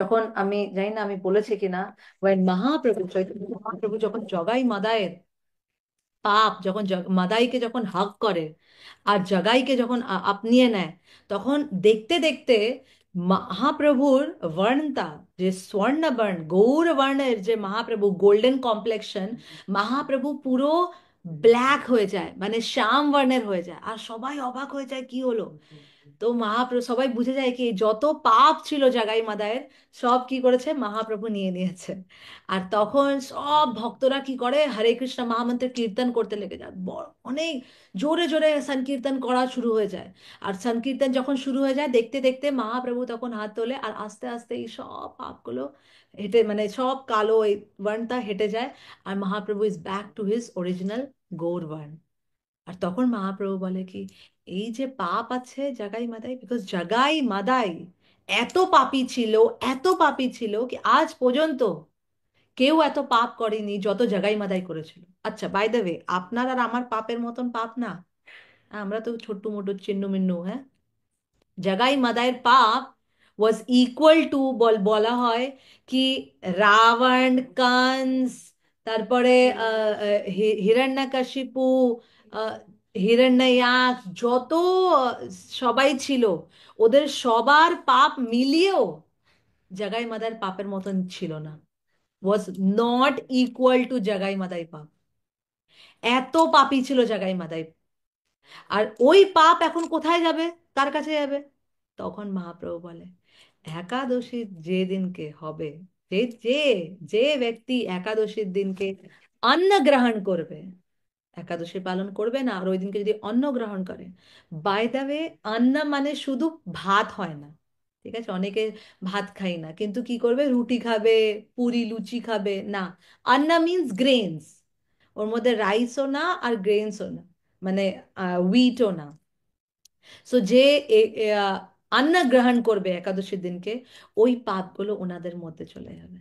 যখন আমি জানি না আমি বলেছি কিনা, when মহাপ্রভু চৈতন্য মহাপ্রভু যখন জগাই মাদায়ের পাপ যখন মাদাইকে যখন হাগ করে আর জগাইকে যখন আপনিয়ে নেয়, তখন দেখতে দেখতে মহাপ্রভুর বর্ণটা, যে স্বর্ণ বর্ণ গৌর বর্ণের যে মহাপ্রভু গোল্ডেন কমপ্লেক্সন, মহাপ্রভু পুরো ব্ল্যাক হয়ে যায়, মানে শ্যাম বর্ণের হয়ে যায়, আর সবাই অবাক হয়ে যায় কি হলো। তো মহাপ্রভু সবাই বুঝে যায় কি যত পাপ ছিল জাগাই মাদায়ের সব কি করেছে মহাপ্রভু নিয়ে নিয়েছে। আর তখন সব ভক্তরা কি করে হরে কৃষ্ণ মহামন্ত্রের কীর্তন করতে লেগে যায়, অনেক জোরে জোরে সংকীর্তন করা শুরু হয়ে যায়। আর সংকীর্তন যখন শুরু হয়ে যায় দেখতে দেখতে মহাপ্রভু তখন হাত তোলে, আর আস্তে আস্তে এই সব পাপগুলো হেঁটে, মানে সব কালো এই বর্ণটা হেঁটে যায়, আর Mahaprabhu is back to his original গৌর বর্ণ। আর তখন মহাপ্রভু বলে কি, এই যে পাপ আছে জাগাই মাদাই, বিকজ জাগাই মাদাই এত পাপী ছিল, এত পাপী ছিল কি আজ পর্যন্ত কেউ এত পাপ করেনি যত জাগাই মাদাই করেছিল। আচ্ছা, বাই দ্য ওয়ে, আপনার আর আমার পাপের মতন পাপ না, আমরা তো ছোট্ট মোটো চিন্নু মিন্নু, হ্যাঁ। জাগাই মাদাইয়ের পাপ ওয়াজ ইকুয়াল টু বলা হয় কি রাবণ, কংস, তারপরে হিরণ্যকশিপু, আহ, হিরণ্যয়াক, যত সবাই ছিল, ওদের সবার পাপ মিলিয়েও জাগাই মাদার পাপের মতন ছিল না, ওয়াজ নট ইকুয়াল টু জাগাই মাদাই পাপ। এত পাপী ছিল জাগাই মাদাই। আর ওই পাপ এখন কোথায় যাবে, কার কাছে যাবে? তখন মহাপ্রভু বলে, একাদশীর যে দিনকে হবে, যে যে যে ব্যক্তি একাদশীর দিনকে অন্ন গ্রহণ করবে, একাদশী পালন করবে না আর ওই দিনকে যদি অন্ন গ্রহণ করে, বাই দ্য ওয়ে, অন্ন মানে শুধু ভাত হয় না, ঠিক আছে? অনেকে ভাত খাই না, কিন্তু কি করবে, রুটি খাবে, পুরি লুচি খাবে না। অন্ন মিন্স গ্রেনস, ওর মধ্যে রাইসও না আর গ্রেনসও না, মানে উইটও না। সো যে অন্ন গ্রহণ করবে একাদশীর দিনকে, ওই পাপগুলো ওনাদের মধ্যে চলে যাবে।